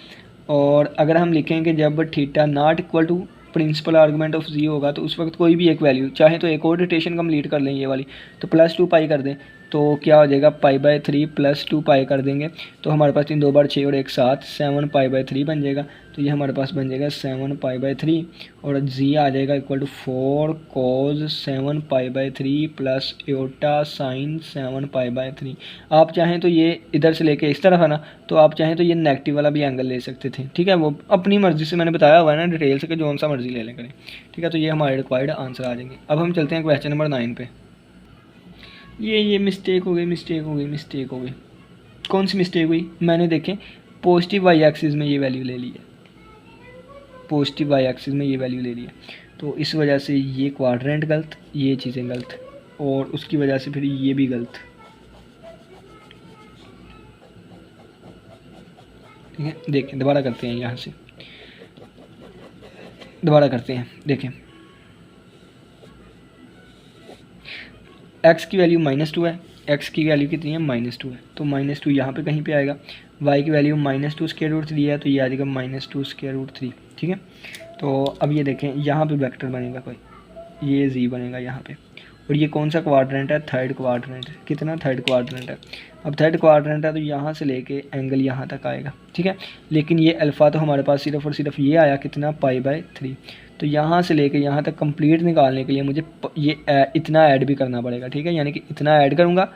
और अगर हम लिखेंगे जब theta not equal to principal argument of z होगा तो उस वक्त कोई भी एक वैल्यू, चाहे तो एक और रोटेशन कंप्लीट कर लें ये वाली, तो +2 कर दें तो क्या हो जाएगा? π/3 + 2 कर देंगे तो हमारे पास 3 2 बार 6 और 1 7 7 π/3 बन जाएगा। तो ये हमारे पास बन जाएगा 7 π/3 और z आ जाएगा equal to 4 cos 7 π/3 plus iota sine 7 π/3। आप चाहें तो ये इधर से लेके इस तरफ है ना, तो आप चाहें तो ये नेगेटिव वाला भी एंगल ले सकते थे। ठीक है। वो अपनी मर्ज़ी से मैंने बताया हुआ है ना डिटेल से कि जो सा मर्ज़ी ले लें करें। ठीक है। तो ये हमारे रिक्वायर्ड आंसर आ जाएंगे। अब हम चलते हैं क्वेश्चन नंबर 9 पे। ये मिस्टेक हो गई। कौन सी मिस्टेक हुई? मैंने देखें पॉजिटिव वाई एक्सिस में ये वैल्यू ले ली है, पॉजिटिव वाई एक्सिस में ये वैल्यू ले ली है, तो इस वजह से ये क्वाड्रेंट गलत, ये चीज़ें गलत और उसकी वजह से फिर ये भी गलत। ठीक है। देखें दोबारा करते हैं, यहाँ से दोबारा करते हैं। देखें x की वैल्यू -2 है, x की वैल्यू कितनी है? -2 है, तो -2 यहाँ पे कहीं पे आएगा। y की वैल्यू -2 स्क्वायर रूट 3 है तो ये आ जाएगा -2 स्क्वायर रूट 3। ठीक है। तो अब ये देखें यहाँ पे वेक्टर बनेगा कोई, ये z बनेगा यहाँ पे, और ये कौन सा क्वाड्रेंट है? Third quadrant. कितना? थर्ड क्वाड्रेंट है। अब थर्ड क्वाड्रेंट है तो यहाँ से लेके एंगल यहाँ तक आएगा। ठीक है। लेकिन ये अल्फ़ा तो हमारे पास सिर्फ और सिर्फ ये आया कितना? π/3। तो यहाँ से लेके यहाँ तक कंप्लीट निकालने के लिए मुझे ये इतना ऐड भी करना पड़ेगा। ठीक है। यानी कि इतना ऐड करूँगा,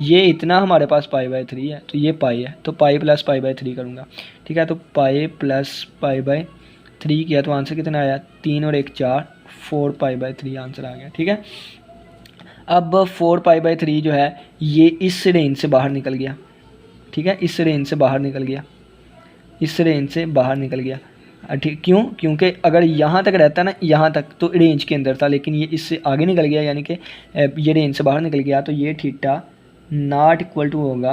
ये इतना हमारे पास π/3 है तो ये पाई है तो पाई प्लस π/3 करूँगा। ठीक है। तो पाई प्लस π/3 किया तो आंसर कितना आया? 3 और 1 4, 4 π/3 आंसर आ गया। ठीक है। अब 4 π/3 जो है ये इस रेंज से बाहर निकल गया। ठीक है। इस रेंज से बाहर निकल गया, इस रेंज से बाहर निकल गया। ठीक, क्यों? क्योंकि अगर यहाँ तक रहता ना, यहाँ तक तो रेंज के अंदर था, लेकिन ये इससे आगे निकल गया, यानी कि ये रेंज से बाहर निकल गया, तो ये थीटा नॉट इक्वल टू होगा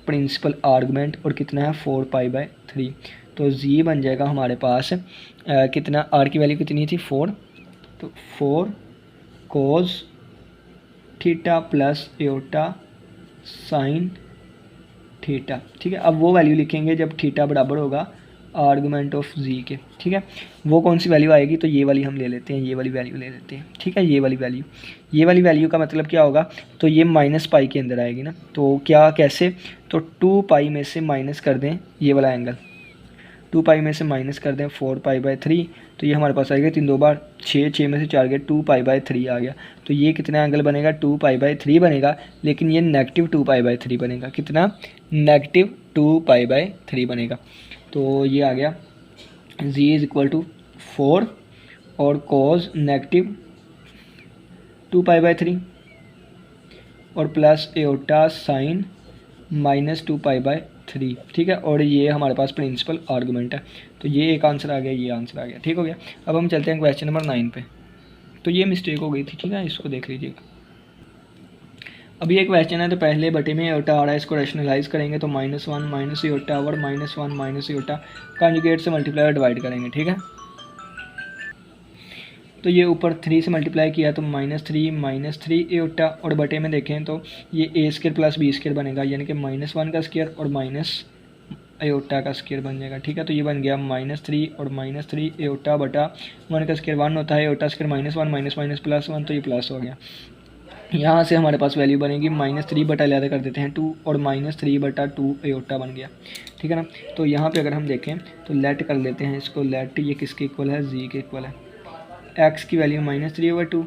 प्रिंसिपल आर्गूमेंट और कितना है? 4 π/3। तो z बन जाएगा हमारे पास कितना? r की वैल्यू कितनी थी? 4, तो 4 cos theta plus iota sine theta. ठीक है। अब वो वैल्यू लिखेंगे जब थीटा बराबर होगा आर्गूमेंट ऑफ z के। ठीक है। वो कौन सी वैल्यू आएगी? तो ये वाली हम ले लेते हैं, ये वाली वैल्यू ले लेते हैं। ठीक है। ये वाली वैल्यू का मतलब क्या होगा? तो ये -π के अंदर आएगी ना, तो क्या कैसे? तो 2π में से माइनस कर दें ये वाला एंगल, 2π में से माइनस कर दें 4 π/3, तो ये हमारे पास आएगा 3 2 बार 6, 6 में से 4 गया 2 π/3 आ गया। तो ये कितना एंगल बनेगा? 2 π/3 बनेगा, लेकिन ये -2 π/3 बनेगा। कितना? -2 π/3 बनेगा। तो ये आ गया z इज इक्वल टू 4 और cos -2 π/3 और प्लस एओटा साइन -2 π/3 3, ठीक है। और ये हमारे पास प्रिंसिपल आर्गूमेंट है, तो ये एक आंसर आ गया, ये आंसर आ गया, ठीक हो गया। अब हम चलते हैं क्वेश्चन नंबर 9 पे। तो ये मिस्टेक हो गई थी, ठीक है, इसको देख लीजिएगा। अब ये क्वेश्चन है, तो पहले बटे में एटा आ रहा है, इसको रैशनलाइज करेंगे तो -1 माइनस एटा ओवर -1 माइनस एटा कॉन्जुगेट से मल्टीप्लाई और डिवाइड करेंगे, ठीक है। तो ये ऊपर 3 से मल्टीप्लाई किया तो -3 एटा, और बटे में देखें तो ये ए स्क्र प्लस बी स्क्र बनेगा, यानी कि -1 का स्क्र और माइनस एटा का स्क्र बन जाएगा, ठीक है। तो ये बन गया -3 और -3 एटा बटा 1 का स्क्र 1 होता है, एटा स्क्र -1 माइनस माइनस +1, तो ये प्लस हो गया। यहाँ से हमारे पास वैल्यू बनेगी -3 बटा ज़्यादा कर देते हैं 2, और -3 बटा 2 एटा बन गया, ठीक है ना। तो यहाँ पे अगर हम देखें तो लेट कर लेते हैं इसको, लेट ये किसके इक्वल है, जी के इक्वल है। एक्स की वैल्यू -3/2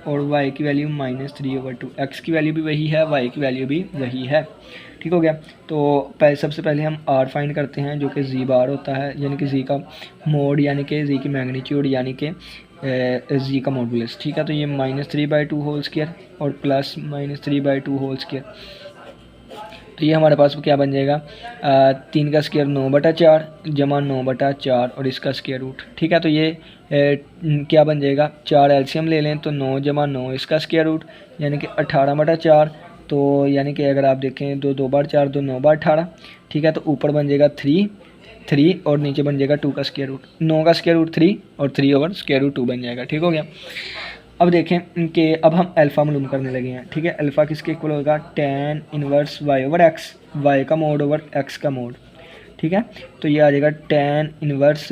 और वाई की वैल्यू -3/2, एक्स की वैल्यू भी वही है, वाई की वैल्यू भी वही है, ठीक हो गया। तो सबसे पहले हम आर फाइंड करते हैं, जो कि जी बार होता है, यानी कि जी का मोड, यानी कि जी की मैग्नीट्यूड, यानी कि जी का मॉडुलस, ठीक है। तो ये -3/2 होल स्क्वायर और प्लस -3/2 होल स्क्वायर, तो ये हमारे पास क्या बन जाएगा, 3 का स्क्वायर 9/4 जमा 9/4 और इसका स्क्वायर रूट, ठीक है। तो ये क्या बन जाएगा, 4 एलसीएम ले लें तो 9 जमा 9 इसका स्क्वायर रूट, यानी कि 18/4। तो यानी कि अगर आप देखें 2 बार 4 2 9 बार 18, ठीक है। तो ऊपर बन जाएगा 3 और नीचे बन जाएगा 2 का स्क्वायर रूट, 9 का स्क्वायर रूट 3 और 3 ओवर स्क्वायर रूट 2 बन जाएगा, ठीक हो गया। अब देखें कि अब हम अल्फ़ा मालूम करने लगे हैं, ठीक है। अल्फ़ा किसके इक्वल होगा, tan inverse y over x, y का मोड ओवर x का मोड, ठीक है। तो ये आ जाएगा tan इनवर्स,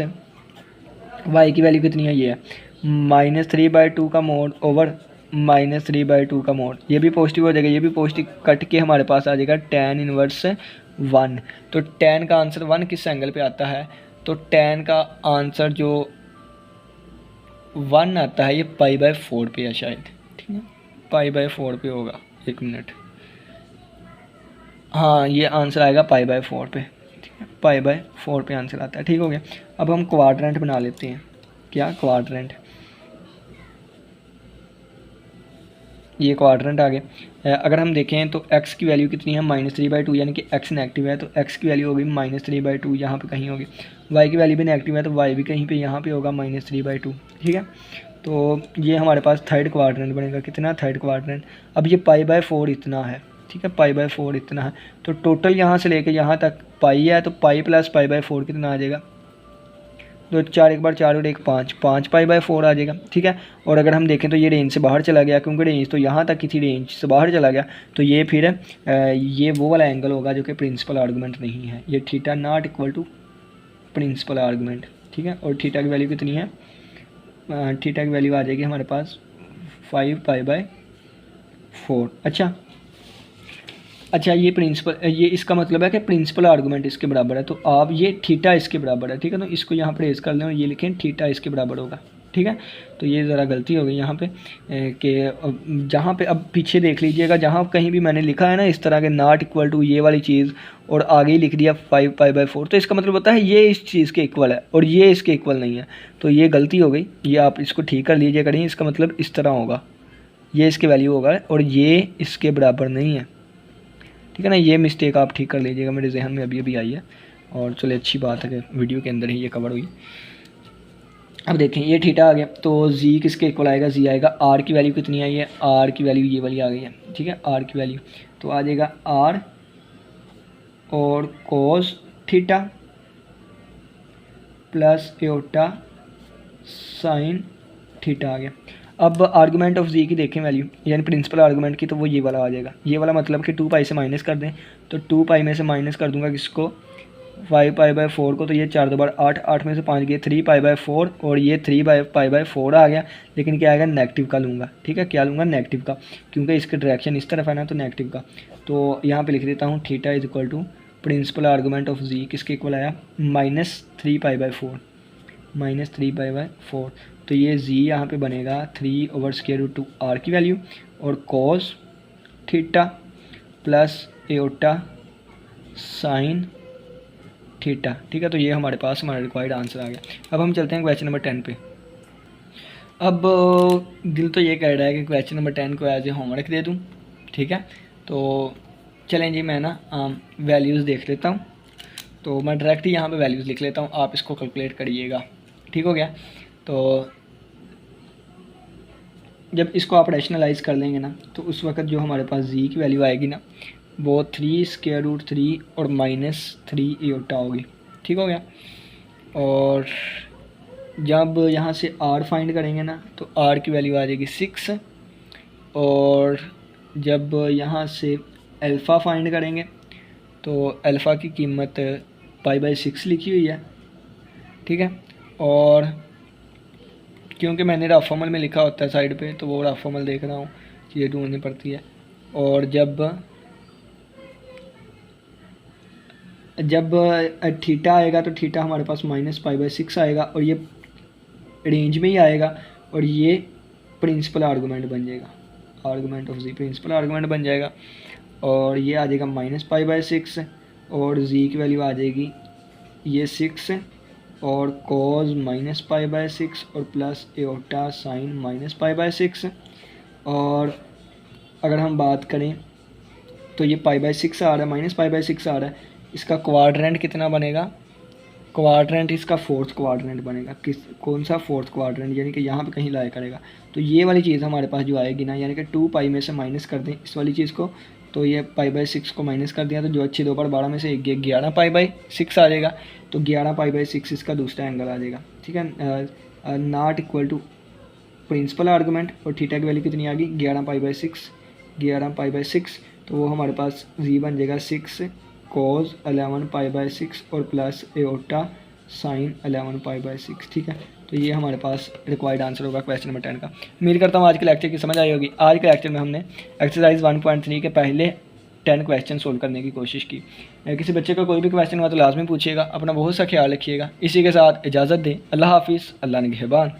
y की वैल्यू कितनी है, ये है -3/2 का मोड ओवर -3/2 का मोड, ये भी पॉजिटिव हो जाएगा, ये भी पॉजिटिव, कट के हमारे पास आ जाएगा tan इनवर्स 1। तो tan का आंसर 1 किस एंगल पे आता है, तो tan का आंसर जो 1 आता है ये π/4 पे है शायद, ठीक है, π/4 पे होगा, 1 मिनट, हाँ ये आंसर आएगा π/4 पे, ठीक है, π/4 पे आंसर आता है, ठीक हो गया। अब हम क्वाड्रेंट बना लेते हैं, क्या क्वाड्रेंट, ये क्वाड्रेंट आ गया। अगर हम देखें तो x की वैल्यू कितनी है, -3/2, यानी कि x नेगेटिव है तो x की वैल्यू होगी -3/2, यहाँ पे कहीं होगी। y की वैल्यू भी नेगेटिव है तो y भी कहीं पे यहाँ पे होगा -3/2, ठीक है। तो ये हमारे पास थर्ड क्वाड्रेंट बनेगा, कितना, थर्ड क्वाड्रेंट। अब ये π/4 इतना है, ठीक है, π/4 इतना है, तो टोटल यहाँ से लेके यहाँ तक पाई है, तो पाई प्लस π/4 कितना आ जाएगा, 2 4 1 बार 4 और 1 5 π/4 आ जाएगा, ठीक है। और अगर हम देखें तो ये रेंज से बाहर चला गया, क्योंकि रेंज तो यहाँ तक की थी, रेंज से बाहर चला गया, तो ये फिर ये वो वाला एंगल होगा जो कि प्रिंसिपल आर्गूमेंट नहीं है, ये theta not equal to principal argument, ठीक है। और थीटा की वैल्यू कितनी है, थीटा की वैल्यू आ जाएगी हमारे पास 5 π/4। अच्छा ये प्रिंसिपल, ये इसका मतलब है कि प्रिंसिपल आर्गूमेंट इसके बराबर है, तो आप ये थीटा इसके बराबर है, ठीक है। तो इसको यहाँ पर रेज कर लें और ये लिखें थीटा इसके बराबर होगा, ठीक है। तो ये ज़रा गलती हो गई यहाँ पे कि जहाँ पे, अब पीछे देख लीजिएगा, जहाँ कहीं भी मैंने लिखा है ना इस तरह के नॉट इक्वल टू ये वाली चीज़ और आगे ही लिख दिया 5 π/4, तो इसका मतलब होता है ये इस चीज़ के इक्वल है और ये इसके इक्वल नहीं है, तो ये गलती हो गई, ये आप इसको ठीक कर लीजिए करें, इसका मतलब इस तरह होगा, ये इसके वैल्यू होगा और ये इसके बराबर नहीं है, ठीक है ना। ये मिस्टेक आप ठीक कर लीजिएगा, मेरे जहन में अभी अभी आई है, और चलिए अच्छी बात है कि वीडियो के अंदर ही ये कवर हुई। अब देखें ये थीटा आ गया, तो जी किसके इक्वल आएगा, जी आएगा, आर की वैल्यू कितनी आई है, आर की वैल्यू ये वाली आ गई है, ठीक है, आर की वैल्यू तो आ जाएगा आर और कोस थीटा प्लस एटा साइन थीटा आ गया। अब आर्गूमेंट ऑफ जी की देखें वैल्यू, यानी प्रिंसिपल आर्गूमेंट की, तो वो ये वाला आ जाएगा, ये वाला मतलब कि 2 पाई से माइनस कर दें, तो 2 पाई में से माइनस कर दूंगा किसको, 5 π/4 को, तो ये 4 2 बार 8, 8 में से 5 गए 3 π/4 और ये 3 π/4 आ गया, लेकिन क्या आएगा, नेगेटिव का लूँगा, ठीक है, क्या लूँगा, नेगेटिव का, क्योंकि इसका डायरेक्शन इस तरफ है ना, तो नेगेटिव का। तो यहाँ पे लिख देता हूँ theta is equal to principal argument of z किसके इक्वल आया, -3 π/4, -3 π/4, तो ये जी यहाँ पे बनेगा 3 ओवर स्क्वायर रूट 2 आर की वैल्यू और कॉस थीटा प्लस एटा साइन थीटा, ठीक है। तो ये हमारे पास हमारा रिक्वायर्ड आंसर आ गया। अब हम चलते हैं क्वेश्चन नंबर 10 पे। अब दिल तो ये कह रहा है कि क्वेश्चन नंबर 10 को एज ए होमवर्क दे दूं, ठीक है। तो चलें जी, मैं ना वैल्यूज़ देख लेता हूँ, तो मैं डायरेक्ट यहाँ पे वैल्यूज़ लिख लेता हूँ, आप इसको कैलकुलेट करिएगा। ठीक हो गया। तो जब इसको आप रैशनलाइज कर लेंगे ना, तो उस वक्त जो हमारे पास जी की वैल्यू आएगी ना, वो 3√3 और -3 एओटा होगी। ठीक हो गया। और जब यहाँ से आर फाइंड करेंगे ना, तो आर की वैल्यू आ जाएगी 6। और जब यहाँ से अल्फ़ा फाइंड करेंगे तो अल्फ़ा की कीमत π/6 लिखी हुई है। ठीक है। और क्योंकि मैंने रफ फॉर्मल में लिखा होता है साइड पे, तो वो रफ फॉर्मल देख रहा हूँ, चीज़ें ढूंढनी पड़ती है। और जब थीटा आएगा तो थीटा हमारे पास -π/6 आएगा, और ये रेंज में ही आएगा, और ये प्रिंसिपल आर्गूमेंट बन जाएगा, argument of z principal argument बन जाएगा। और ये आ जाएगा -π/6, और जी की वैल्यू आ जाएगी ये 6 और cos -π/6 और प्लस एओटा साइन -π/6। और अगर हम बात करें तो ये π/6 आ रहा है, -π/6 आ रहा है, इसका क्वाड्रेंट कितना बनेगा? क्वाड्रेंट इसका फोर्थ क्वाड्रेंट बनेगा। कौन सा फोर्थ क्वाड्रेंट? यानी कि यहाँ पे कहीं लाया करेगा। तो ये वाली चीज़ हमारे पास जो आएगी ना, यानी कि 2π में से माइनस कर दें इस वाली चीज़ को, तो ये π/6 को माइनस कर दिया, तो जो अच्छी 2/12 में से 11π/6 आ जाएगा। तो 11π/6 इसका दूसरा एंगल आ जाएगा। ठीक है। Not equal to principal argument, और थीटा की वैल्यू कितनी आ गई? 11π/6। तो वो हमारे पास जी बन जाएगा 6 cos 11π/6 और प्लस एओटा साइन 11π/6। ठीक है। तो ये हमारे पास रिक्वायर्ड आंसर होगा क्वेश्चन नंबर 10 का। उम्मीद करता हूँ आज के लेक्चर की समझ आई होगी। आज के लेक्चर में हमने एक्सरसाइज 1.3 के पहले 10 क्वेश्चन सोल्व करने की कोशिश की। किसी बच्चे का कोई भी क्वेश्चन हुआ तो लाजमी पूछिएगा। अपना बहुत सा ख्याल रखिएगा। इसी के साथ इजाज़त दें। अल्लाह हाफिज़। अल्लाह निगहबान।